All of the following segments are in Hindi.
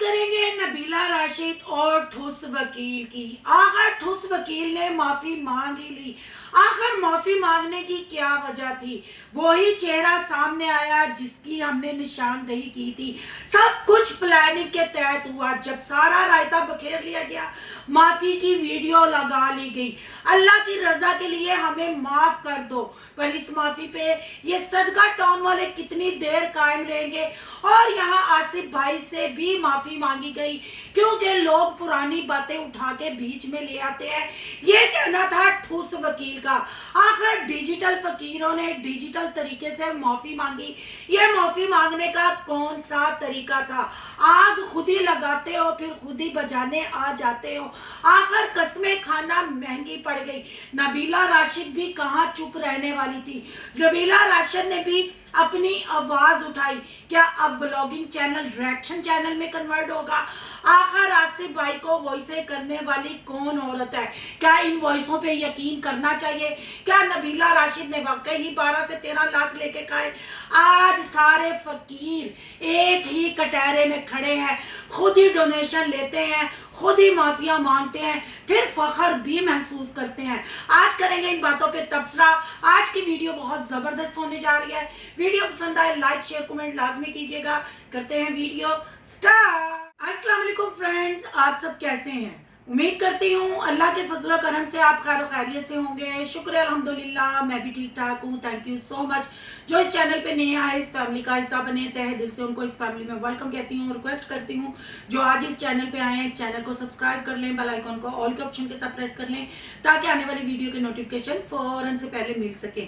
करेंगे नबीला राशिद और ठुस वकील की। आखिर ठुस वकील ने माफी मांग ही ली। आखिर माफी मांगने की क्या वजह थी? वही चेहरा सामने आया जिसकी हमने निशानदेही की थी। सब कुछ प्लानिंग के तहत हुआ। जब सारा रायता बखेर लिया गया, माफी की वीडियो लगा ली गई। अल्लाह की रजा के लिए हमें माफ कर दो। पर इस माफी पे ये सदका टाउन वाले कितनी देर कायम रहेंगे? और यहाँ आसिफ भाई से भी माफी मांगी गई क्योंकि लोग पुरानी बातें उठा के बीच में ले आते हैं। ये कहना था ठुस वकील का। आखिर डिजिटल फकीरों ने डिजिटल तरीके से माफी मांगी। ये माफी मांगने का कौन सा तरीका था? आग खुद ही लगाते हो फिर खुद ही बजाने आ जाते हो। आखिर कस्में खाना महंगी पड़ गई। नबीला राशिद भी कहाँ चुप रहने वाली थी। नबीला राशिद ने भी अपनी आवाज उठाई। क्या अब व्लॉगिंग चैनल रिएक्शन चैनल में कन्वर्ट होगा? आखिर आसिफ भाई को वॉइसे करने वाली कौन औरत है? क्या इन वॉइसों पे यकीन करना चाहिए? क्या नबीला राशिद ने वाकई ही 12 से 13 लाख लेके खाए? आज सारे फकीर एक ही कटहरे में खड़े हैं, खुद ही डोनेशन लेते हैं, खुद ही माफिया मांगते हैं, फिर फखर भी महसूस करते हैं। आज करेंगे इन बातों पे तबसरा। आज की वीडियो बहुत जबरदस्त होने जा रही है। वीडियो पसंद आए लाइक शेयर कमेंट लाजमी कीजिएगा। करते हैं वीडियो स्टार्ट। अस्सलाम वालेकुम फ्रेंड्स, आप सब कैसे हैं? उम्मीद करती हूँ अल्लाह के फजल करम से आप खैर खैरियत से होंगे। शुक्र अल्हम्दुलिल्लाह, मैं भी ठीक ठाक हूँ। Thank you so much. जो इस चैनल पे नए आए, इस फैमिली का हिस्सा बने, तहे दिल से उनको इस फैमिली में वेलकम कहती हूँ। रिक्वेस्ट करती हूँ जो आज इस चैनल पे आए हैं, इस चैनल को सब्सक्राइब कर लें, बेल आइकन को ऑल के ऑप्शन के साथ प्रेस कर लें ताकि आने वाली वीडियो के नोटिफिकेशन फौरन से पहले मिल सके।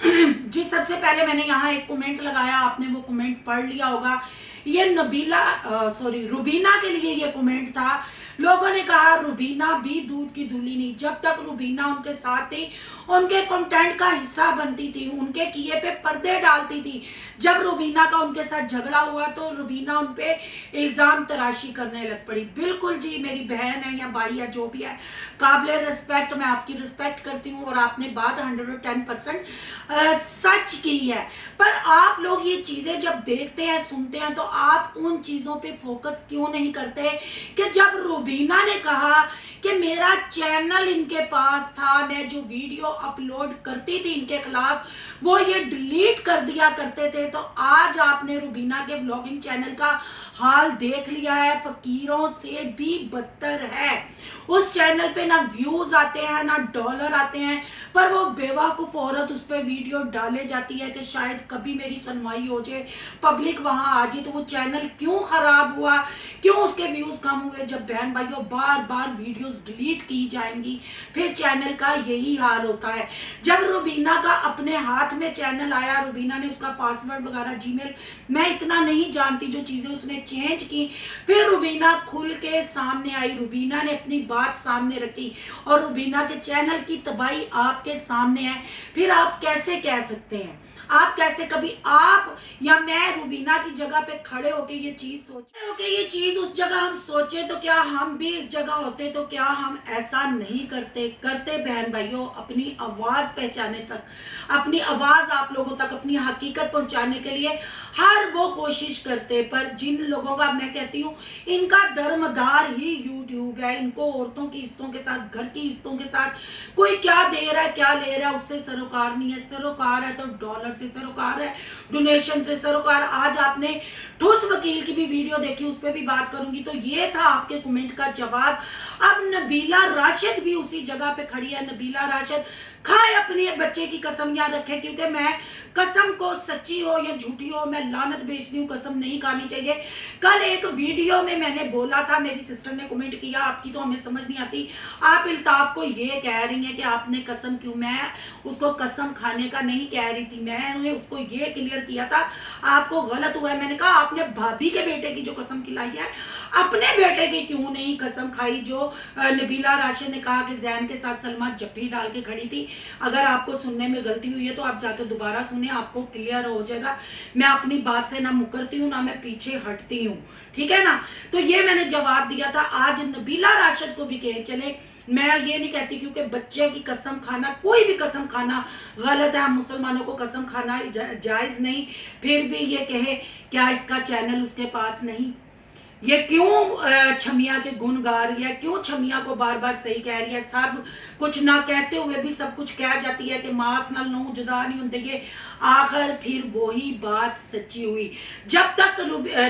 जी, सबसे पहले मैंने यहाँ एक कमेंट लगाया, आपने वो कमेंट पढ़ लिया होगा। ये रुबीना के लिए ये कमेंट था। लोगों ने कहा रुबीना भी दूध की धुली नहीं। जब तक रुबीना उनके साथ थी, उनके कंटेंट का हिस्सा बनती थी, उनके किए पे पर्दे डालती थी। जब रुबीना का उनके साथ झगड़ा हुआ तो रुबीना उन पे इल्जाम तराशी करने लग पड़ी। बिल्कुल जी, मेरी बहन है या भाई है, जो भी है, काबिल रिस्पेक्ट, मैं आपकी रिस्पेक्ट करती हूँ और आपने बात 110% सच की है। पर आप लोग ये चीजें जब देखते हैं, सुनते हैं, तो आप उन चीजों पे फोकस क्यों नहीं करते कि जब रुबीना ने कहा कि मेरा चैनल इनके पास था, मैं जो वीडियो अपलोड करती थी इनके खिलाफ वो ये डिलीट कर दिया करते थे, तो आज आपने रुबीना के व्लॉगिंग चैनल का हाल देख लिया है। फकीरों से भी बदतर है। उस चैनल पे ना व्यूज आते हैं ना डॉलर आते हैं, पर वो बेवकूफ औरत उस पर वीडियो डाले जाती है कि शायद कभी मेरी सुनवाई हो जाए, पब्लिक वहां आ जाए। तो वो चैनल क्यों खराब हुआ, क्यों उसके व्यूज कम हुए? जब बहन भाइयों बार बार वीडियोस डिलीट की जाएंगी फिर चैनल का यही हाल होता है। जब रुबीना का अपने हाथ में चैनल आया, रुबीना ने उसका पासवर्ड वगैरह जीमेल, मैं इतना नहीं जानती जो चीजें उसने चेंज की, फिर रुबीना खुल के सामने आई, रुबीना ने अपनी बात सामने रखी और रुबीना के चैनल की तबाही आपके सामने है। फिर आप कैसे कह सकते हैं? आप कैसे, कभी आप या मैं रुबीना की जगह पे खड़े होके ये चीज सोचे हो कि ये चीज उस जगह हम सोचे तो क्या हम भी इस जगह होते? तो क्या हम ऐसा नहीं करते? बहन भाइयों, अपनी आवाज पहचाने तक, अपनी आवाज आप लोगों तक, अपनी हकीकत पहुंचाने के लिए हर वो कोशिश करते। पर जिन लोगों का, मैं कहती हूँ, इनका धर्मदार ही यूट्यूब है। इनको औरतों की इज्जतों के साथ, घर की इज्जतों के साथ कोई क्या दे रहा है क्या ले रहा है उससे सरोकार नहीं है। सरोकार है तो डॉलर से सरोकार है, डोनेशन से सरोकार। आज आपने ठोस वकील की भी वीडियो देखी, उस पर भी बात करूंगी। तो ये था आपके कमेंट का जवाब। अब नबीला राशिद भी उसी जगह पे खड़ी है। नबीला राशिद खाए अपने बच्चे की कसम याद रखे, क्योंकि मैं कसम को सच्ची हो या झूठी हो, मैं लानत भेजती हूँ, कसम नहीं खानी चाहिए। कल एक वीडियो में मैंने बोला था, मेरी सिस्टर ने कमेंट किया, आपकी तो हमें समझ नहीं आती, आप इल्ताफ को ये कह रही हैं कि आपने कसम क्यों? मैं उसको कसम खाने का नहीं कह रही थी, मैंने उसको ये क्लियर किया था आपको गलत हुआ है। मैंने कहा आपने भाभी के बेटे की जो कसम खिलाई है, अपने बेटे की क्यों नहीं कसम खाई? जो नबीला राशिद ने कहा कि जैन के साथ सलमा जफ्फी डाल के खड़ी थी। अगर आपको सुनने में गलती हुई है तो आप जाकर दोबारा सुने, आपको क्लियर हो जाएगा। मैं अपनी बात से ना मुकरती हूँ ना मैं पीछे हटती हूँ, ठीक है ना? तो ये मैंने जवाब दिया था। आज नबीला राशिद को भी कहे चले, मैं ये नहीं कहती क्योंकि बच्चे की कसम खाना, कोई भी कसम खाना गलत है। हम मुसलमानों को कसम खाना जायज नहीं, फिर भी ये कहे क्या इसका चैनल उसके पास नहीं? ये क्यों छमिया के गुण गा रही है, क्यों छमिया को बार बार सही कह रही है, सब कुछ ना कहते हुए भी सब कुछ कह जाती है कि मास नाल नूं जुदा नहीं होंदे। ये आखिर फिर वही बात सच्ची हुई। जब तक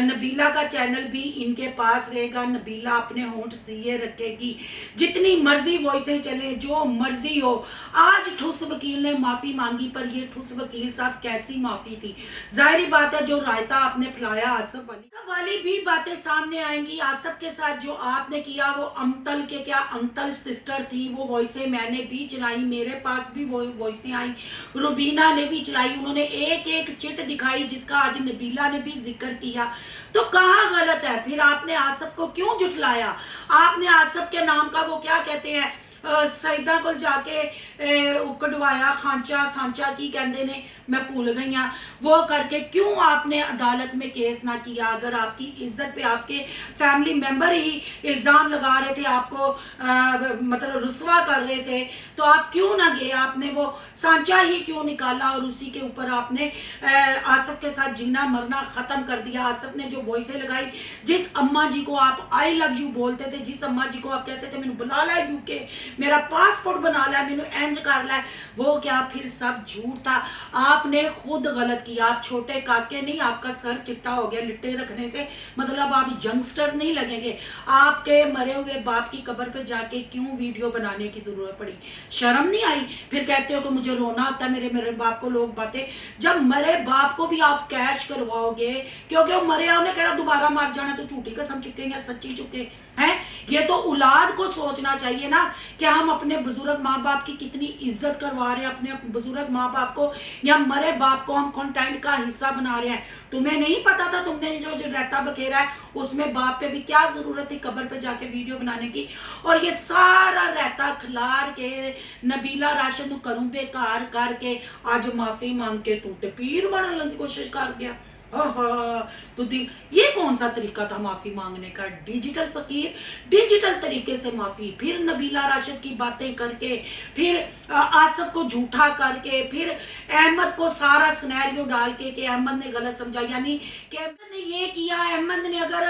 नबीला का चैनल भी इनके पास रहेगा, नबीला अपने होंठ सीए रखेगी, जितनी मर्जी वॉइसें चले, जो मर्जी हो। आज ठुस वकील ने माफी मांगी, पर ये ठुस वकील साहब कैसी माफी थी। जाहिर बात है जो रायता आपने फैलाया आसफ वाली भी बातें सामने आएंगी। आसफ के साथ जो आपने किया, वो अमतल के क्या अंतल सिस्टर थी, वो वॉइसें मैंने भी चलाई, मेरे पास भी वो वॉइसें आई, रुबीना ने भी चलाई, उन्होंने एक एक चिट दिखाई जिसका आज नबीला ने भी जिक्र किया। तो कहाँ गलत है? फिर आपने आसफ को क्यों जुटलाया? आपने आसफ के नाम का वो क्या कहते हैं सईदा को जाके कढ़वाया, खांचा सांचा की कहते ने, मैं भूल गई हाँ, वो करके क्यों आपने अदालत में केस ना किया? अगर आपकी इज्जत पे आपके फैमिली मेंबर ही इल्ज़ाम लगा रहे थे, आपको मतलब रुस्वा कर रहे थे, तो आप क्यों ना गए? आपने वो सांचा ही क्यों निकाला और उसी के ऊपर आपने आसफ के साथ जीना मरना ख़त्म कर दिया? आसफ ने जो वॉइसें लगाई, जिस अम्मा जी को आप आई लव यू बोलते थे, जिस अम्मा जी को आप कहते थे मैंने बुला ला यूके, मेरा पासपोर्ट बना ला, मैंने एंज कर ला, वो क्या फिर सब झूठ था? आपने खुद गलत किया। आप छोटे काके नहीं, आपका सर चिट्टा हो गया लिट्टे रखने से, मतलब आप यंगस्टर नहीं लगेंगे। आपके मरे हुए बाप की कब्र पे जाके क्यों वीडियो बनाने की जरूरत पड़ी? शर्म नहीं आई? फिर कहते हो कि मुझे रोना आता है, मेरे मेरे बाप को लोग बातें। जब मरे बाप को भी आप कैश करवाओगे, क्योंकि वो मरे उन्हें कहना दोबारा मर जाना, तो झूठी कसम चुके या सच्ची चुके हैं? ये तो औलाद को सोचना चाहिए ना कि हम अपने बुजुर्ग माँ बाप की कितनी इज्जत करवा रहे हैं, अपने बुजुर्ग माँ बाप को या मरे बाप को हम कंटेंट का हिस्सा बना रहे हैं। तुम्हें नहीं पता था? तुमने जो रहता बखेरा है उसमें बाप पे भी क्या जरूरत थी कब्र पे जाके वीडियो बनाने की? और ये सारा रहता खिलार के नबीला राशिद करूं बेकार करके आज माफी मांग के तू ते पीर बनने की कोशिश कर गया। तो ये कौन सा तरीका था माफी मांगने का? डिजिटल फकीर, डिजिटल तरीके से माफी, फिर नबीला राशिद की बातें करके, फिर आसफ को झूठा करके, फिर अहमद को सारा सिनेरियो डाल के कि अहमद ने गलत समझा, यानी कि अहमद ने ये किया, अहमद ने अगर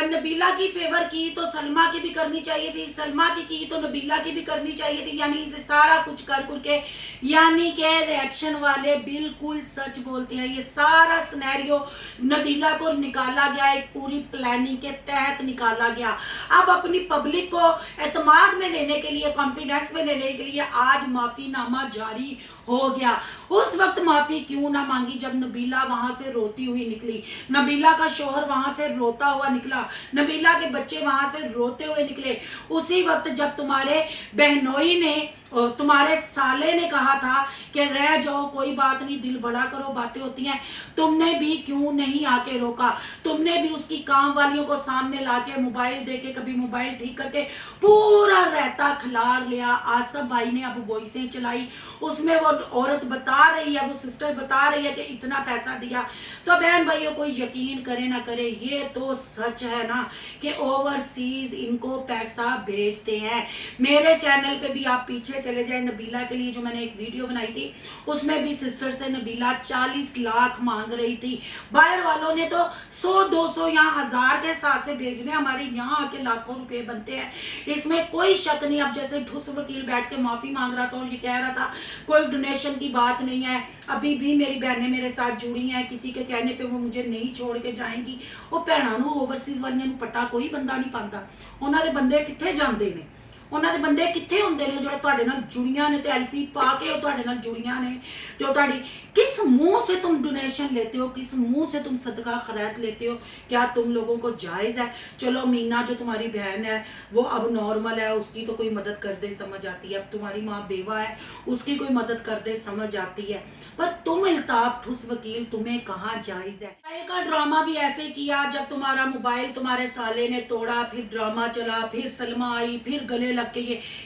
नबीला की फेवर की तो सलमा की भी करनी चाहिए थी, सलमा की तो नबीला की भी करनी चाहिए थी, यानी इसे सारा कुछ कर के, यानी कि रिएक्शन वाले बिल्कुल सच बोलते हैं। ये सारा सिनेरियो नबीला को निकाला गया, एक पूरी प्लानिंग के तहत निकाला गया। अब अपनी पब्लिक को एतमाद में लेने के लिए, कॉन्फिडेंस में लेने के लिए आज माफीनामा जारी हो गया। उस वक्त माफी क्यों ना मांगी जब नबीला वहां से रोती हुई निकली, नबीला का शोहर वहां से रोता हुआ निकला, नबीला के बच्चे वहां से रोते हुए निकले। उसी वक्त जब तुम्हारे बहनोई ने, तुम्हारे साले ने कहा था कि रह जाओ कोई बात नहीं, दिल बड़ा करो, बातें होती हैं, तुमने भी क्यों नहीं आके रोका? तुमने भी उसकी काम वालियों को सामने लाके मोबाइल देके, कभी मोबाइल ठीक करके पूरा रहता खिलार लिया। आसफ भाई ने अब वॉइसें चलाई, उसमें वो औरत बता रही है, वो सिस्टर बता रही है कि इतना पैसा दिया। तो बहन भाइयों को यकीन करे ना करे, ये तो सच है ना कि ओवरसीज इनको पैसा भेजते हैं। मेरे चैनल पे भी आप पीछे चले जाए, नबीला के लिए जो मैंने एक वीडियो बनाई थी उसमें भी सिस्टर से नबीला 40 लाख मांग रही थी। बाहर वालों ने तो 100 200 या 1000 के हिसाब से भेजने, हमारे यहाँ आके लाखों रुपए बनते हैं, इसमें कोई शक नहीं। अब जैसे ठुस वकील बैठ के माफी मांग रहा था और ये कह रहा था कोई डोनेशन की बात नहीं है, अभी भी मेरी बहनें मेरे साथ जुड़ी हैं, किसी के कहने पे वो मुझे नहीं छोड़ के जाएंगी। वो भैणां नूं ओवरसीज वालियां नूं पट्टा कोई बंदा नहीं पाता। उन्हां दे बंदे कित्थे जांदे ने? उन्हां दे बंदे कित्थे हुंदे ने ਜਿਹੜੇ ਤੁਹਾਡੇ ਨਾਲ जुड़ियां ने ते एल्फी पा के ਉਹ ਤੁਹਾਡੇ ਨਾਲ जुड़ियां ने ते ਉਹ ਤੁਹਾਡੀ किस मुंह से तुम डोनेशन लेते हो, किस मुंह से तुम सदका खैरात लेते हो? क्या तुम लोगों को जायज़ है? चलो मीना जो तुम्हारी बहन है वो अब नॉर्मल है, उसकी तो कोई मदद कर दे समझ आती है, अब तुम्हारी माँ बेवा है उसकी कोई मदद कर दे समझ आती है, पर तुम इल्ताफ ठुस वकील तुम्हें कहाँ जायज़ है? मोबाइल का ड्रामा भी ऐसे किया, जब तुम्हारा मोबाइल तुम्हारे साले ने तोड़ा, फिर ड्रामा चला, फिर सलमा आई, फिर गले लग के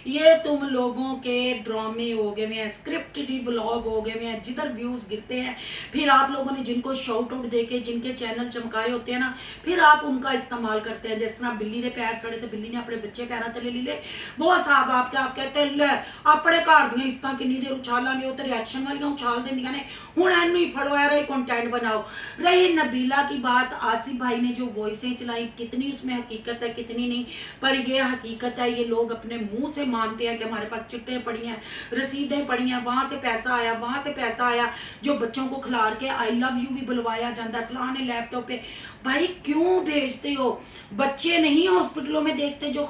ये तुम लोगों के ड्रामे हो गए हुए हैं, स्क्रिप्टेड व्लॉग हो गए हुए हैं, जिधर व्यूज़ गिरते हैं फिर आप लोगों ने जिनको शॉर्ट आउट दे के जिनके चैनल चमकाए होते हैं ना, फिर आप उनका इस्तेमाल करते हैं। जिस तरह बिल्ली के पैर सड़े तो बिल्ली ने अपने बच्चे पैरों तले ले ले, वो साहब आप कहते हैं ले अपने घर दियां इस्तां किन्नी देर उछालांगे, वो तो रिएक्शन वालियां उछाल देंदियां ने, हुण इनू ही फड़ो यार कंटेंट बनाओ। रही नबीला की बात, आसिफ भाई ने जो वॉइसें चलाई कितनी उसमें हकीकत है कितनी नहीं, पर ये हकीकत है, ये लोग अपने मुंह से मानते हैं कि हमारे पास चिट्ठें पड़ी हैं, रसीदें पड़ी हैं, वहां से पैसा आया वहां से पैसा आया, जो बच्चों को खिला के आई लव यू भी बुलवाया जाता है फलाने लैपटॉप पे। भाई क्यों भेजते हो? बच्चे नहीं हॉस्पिटलों में देखते जो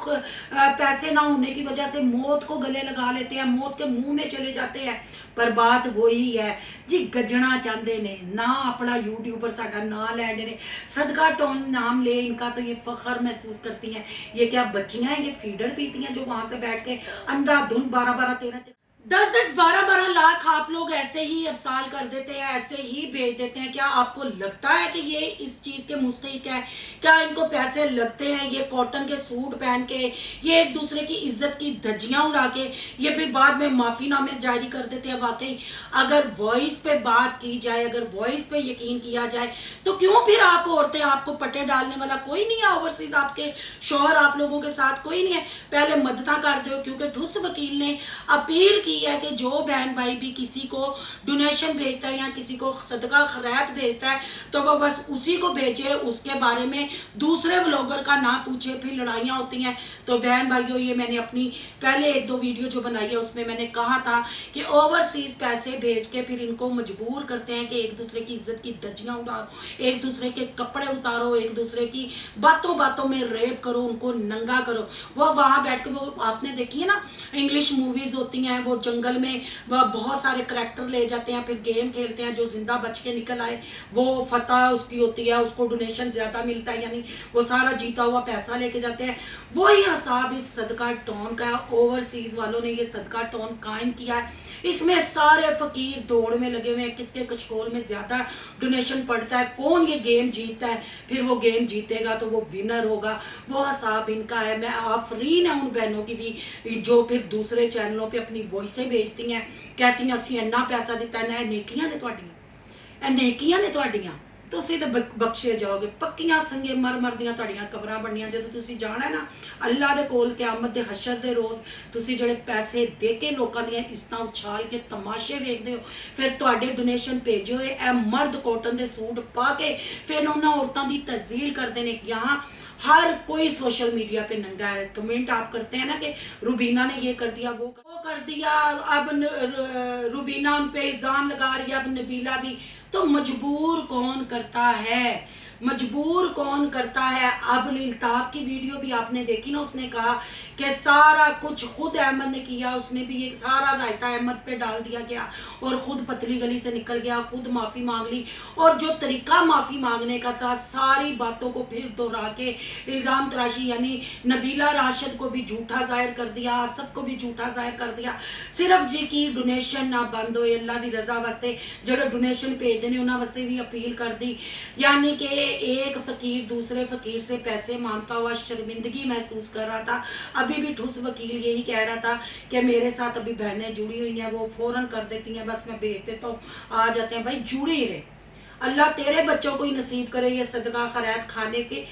पैसे ना होने की वजह से मौत को गले लगा लेते हैं, मौत के मुंह में चले जाते हैं। पर बात वही है जी, गजना चाहते ने ना अपना यूट्यूबर साडा ना लैंडे ने, सदका टॉन नाम ले इनका तो ये फख्र महसूस करती हैं। ये क्या बच्चियां हैं, ये फीडर पीती हैं जो वहां से बैठ के अंधाधुंध 12-13 10-10 12-12 लाख आप लोग ऐसे ही अरसाल कर देते हैं, ऐसे ही भेज देते हैं। क्या आपको लगता है कि ये इस चीज़ के मुस्तहिक है? क्या इनको पैसे लगते हैं? ये कॉटन के सूट पहन के, ये एक दूसरे की इज्जत की धज्जियां उड़ा के, ये फिर बाद में माफ़ीनामे जारी कर देते हैं। वाकई अगर वॉइस पे बात की जाए, अगर वॉइस पे यकीन किया जाए, तो क्यों फिर आप औरतें, आपको पट्टे डालने वाला कोई नहीं है ओवरसीज, आपके शौहर आप लोगों के साथ कोई नहीं है, पहले मददा करते हो। क्योंकि ठुस वकील ने अपील की है कि जो बहन भाई भी किसी को डोनेशन भेजता है या किसी को सदका खैरात भेजता है तो वो बस उसी को भेजे, उसके बारे में दूसरे व्लॉगर का ना पूछे, फिर लड़ाइयाँ होती हैं। तो बहन भाइयों, ये मैंने अपनी पहले 1-2 वीडियो जो बनाई है उसमें मैंने कहा था कि ओवरसीज पैसे भेज के फिर इनको मजबूर करते हैं कि एक दूसरे की इज्जत की धज्जियाँ उड़ाओ, एक दूसरे के कपड़े उतारो, एक दूसरे की बातों बातों में रेप करो, उनको नंगा करो। वो वहाँ बैठ के, वो आपने देखी है ना इंग्लिश मूवीज होती हैं, वो जंगल में वह बहुत सारे करैक्टर ले जाते हैं, फिर गेम खेलते हैं, जो जिंदा बच के निकल आए वो फतह उसकी होती है, उसको डोनेशन ज्यादा मिलता है, यानी वो सारा जीता हुआ पैसा लेके जाते हैं। वही हिसाब इस सदका टॉन का, ओवरसीज वालों ने ये सदका टॉन कायम किया है। इसमें सारे फकीर दौड़ में लगे हुए हैं, किसके कशकोल में ज्यादा डोनेशन पड़ता है, कौन ये गेम जीतता है, फिर वो गेम जीतेगा तो वो विनर होगा, वो हिसाब इनका है। मैं आफरीन है उन बहनों की भी जो फिर दूसरे चैनलों पे अपनी वॉइसें भेजती हैं, कहती हैं असी इन्ना पैसा दिता है, नेकियां ने तुहाडियां, नेकियां ने तुहाडियां, तुसीं ते बख्शे जाओगे। पक्कियां संगे मर मर दियां तुहाडियां कबरां बननियां। जदों तुसीं जाना है ना अल्लाह दे कोल क़यामत दे हशर दे रोज़, तुसीं जिहड़े पैसे दे के लोकां दियां इज्जतां उछाल के तमाशे वेखदे हो, फिर तुहाडे डोनेशन भेजे होए ए मर्द कॉटन दे सूट पा के फिर उन्हां औरतां दी तज़ील करदे ने। यहाँ हर कोई सोशल मीडिया पे नंगा है। कमेंट आप करते हैं ना कि रुबीना ने ये कर दिया, वो कर दिया, अब रुबीना उन पे इल्ज़ाम लगा रही है, अब नबीला भी। तो मजबूर कौन करता है? मजबूर कौन करता है? अब अल्ताफ की वीडियो भी आपने देखी ना, उसने कहा कि सारा कुछ खुद अहमद ने किया, उसने भी ये सारा रायता अहमद पे डाल दिया गया और खुद पतली गली से निकल गया, खुद माफ़ी मांग ली। और जो तरीका माफ़ी मांगने का था, सारी बातों को फिर दोहरा के इल्ज़ाम तराशी, यानी नबीला राशिद को भी झूठा जाहिर कर दिया, आसफ को भी झूठा जाहिर कर दिया। सिर्फ जी की डोनेशन ना बंद हो, अल्लाह की रजा वास्ते जो डोनेशन भेजते हैं उन्होंने वास्ते भी अपील कर दी। यानी कि एक फकीर दूसरे फकीर से पैसे मांगता हुआ शर्मिंदगी महसूस कर रहा था। अभी भी ठुस वकील यही कह रहा था कि मेरे साथ अभी बहनें जुड़ी हुई हैं, वो फौरन कर देती हैं, बस मैं भेज देता हूँ, आ जाते हैं। भाई जुड़े ही रहे, अल्लाह तेरे बच्चों को ही नसीब करे ये सदका खैरात खाने के।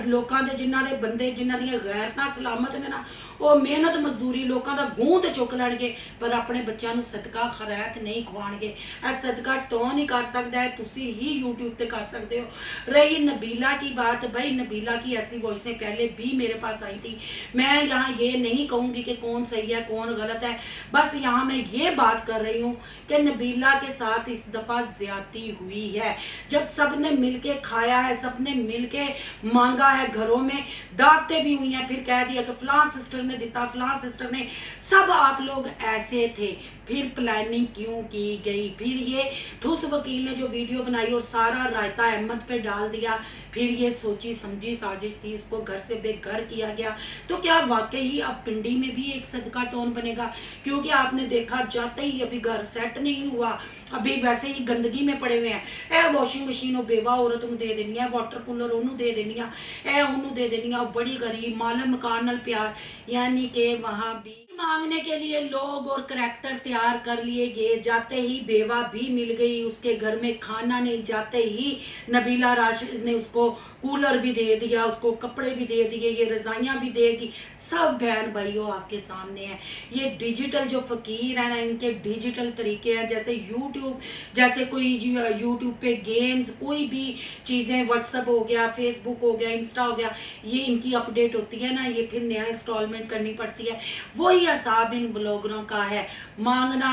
लोगों के जिन्हों के बंदे जिन्हों दी गैरतां सलामत ने ना, वो मेहनत मजदूरी लोगों का गूं तो चुक लैणगे, पर अपने बच्चों को सदका खैरात नहीं खवाणगे। ऐ सदका टॉन ही कर सकता है, तुसी ही यूट्यूब पे कर सकते हो। रही नबीला की बात, भाई नबीला की ऐसी वॉइसें पहले भी मेरे पास आई थी। मैं यहाँ ये नहीं कहूँगी कि कौन सही है कौन गलत है, बस यहाँ मैं ये बात कर रही हूँ कि नबीला के साथ इस दफ़ा ज्यादती हुई है। जब सब ने मिलके खाया है, सब ने मिलके मांगा है, घरों में दावतें भी हुई हैं, फिर कह दिया कि फलां सिस्टर ने दिता, फलां सिस्टर ने, सब आप लोग ऐसे थे। फिर प्लानिंग क्यों की गई? फिर ये ठुस वकील ने जो वीडियो बनाई और सारा रायता अहमद पे डाल दिया, फिर ये सोची समझी साजिश थी, उसको घर से बेघर किया गया। तो क्या वाकई ही अब पिंडी में भी एक सदका टॉन बनेगा? क्योंकि आपने देखा जाते ही अभी घर सेट नहीं हुआ, अभी वैसे ही गंदगी में पड़े हुए हैं। ए वॉशिंग मशीन ਉਹ बेवा औरत ਨੂੰ ਦੇ ਦੇਣੀ ਹੈ, ਵਾਟਰ ਕੂਲਰ ਉਹਨੂੰ ਦੇ ਦੇਣੀ ਆ, ਇਹ ਉਹਨੂੰ ਦੇ ਦੇਣੀ ਆ, बड़ी गरीब माल मकान नाल प्यार। यानी कि वहाँ भी मांगने के लिए लोग और करैक्टर तैयार कर लिए गए। जाते ही बेवा भी मिल गई, उसके घर में खाना नहीं, जाते ही नबीला राशिद ने उसको कूलर भी दे दिया, उसको कपड़े भी दे दिए, ये रजाइयाँ भी देगी। सब बहन भाइयों आपके सामने है। ये डिजिटल जो फ़कीर है ना, इनके डिजिटल तरीके हैं, जैसे यूट्यूब, जैसे कोई यूट्यूब पे गेम्स, कोई भी चीज़ें, व्हाट्सअप हो गया, फेसबुक हो गया, इंस्टा हो गया, ये इनकी अपडेट होती है ना, ये फिर नया इंस्टॉलमेंट करनी पड़ती है। वही हिसाब इन ब्लॉगरों का है। मांगना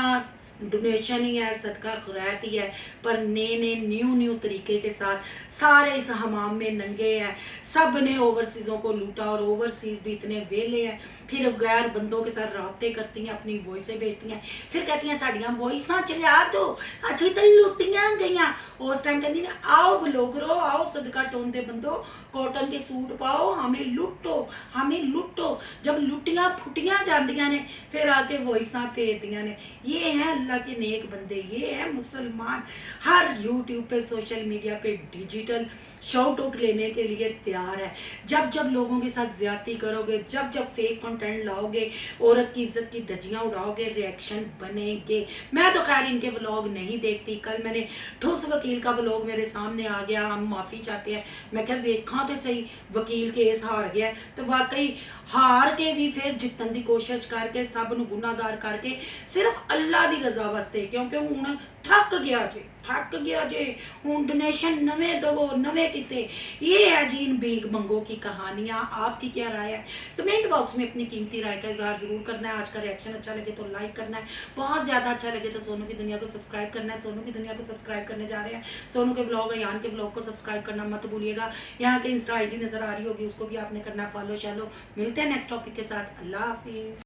डोनेशन ही है, सदका खैरात ही है, पर नए न्यू तरीके के साथ सारे इस हमाम में नंगे हैं। सब ने ओवरसीज़ों को लूटा और ओवरसीज़ भी इतने वेले हैं, फिर गैर बंदों के साथ रबते करती हैं, अपनी वॉइसें भेजती हैं, फिर कहती हैं साड़ियाँ वॉइसां चला दो, अच्छी तो लुटियाँ गई। उस टाइम कहती ना, आओ ब्लॉगरो, आओ सदका टोन दे बंदो, कॉटन के सूट पाओ, हमें लुटो, हमें लुटो। जब लुटियाँ फुटियाँ जांदियां ने, फिर आके वॉइसां भेजदियां ने। ये हैं अल्लाह के नेक बंदे, ये हैं मुसलमान। हर यूट्यूब पे, सोशल मीडिया पे डिजिटल शाउट आउट लेने के लिए तैयार है। जब जब लोगों के साथ ज्यादती करोगे, जब जब फेक कंटेंट लाओगे, औरत की इज्जत की धज्जियां उड़ाओगे, रिएक्शन बनेंगे। मैं तो खैर इनके व्लॉग नहीं देखती। कल मैंने ठुस वकील का व्लॉग मेरे सामने आ गया, हम माफ़ी चाहते हैं। मैं क्या वेखा तो सही, वकील केस हार गया, तो वाकई हार के भी फिर जितन की कोशिश करके, सब नूं गुनाहगार करके, सिर्फ अल्लाह की रजा वास्ते, क्योंकि हुण थक गया जे हुण डोनेशन नवे दवो, नवे किसे। ये है जी इन भीख मंगों की कहानियाँ। आपकी क्या राय है? कमेंट बॉक्स में अपनी कीमती राय का इजहार जरूर करना है। आज का रिएक्शन अच्छा लगे तो लाइक करना है, बहुत ज़्यादा अच्छा लगे तो सोनू की दुनिया को सब्सक्राइब करना है। सोनू की दुनिया को सब्सक्राइब करने जा रहे हैं, सोनू के ब्लॉग है, यान के ब्लॉग को सब्सक्राइब करना मत भूलिएगा। यहाँ के इंस्टा ID नज़र आ रही होगी, उसको भी आपने करना है फॉलो। चलो मिलते हैं नेक्स्ट टॉपिक के साथ। अल्लाह हाफिज़।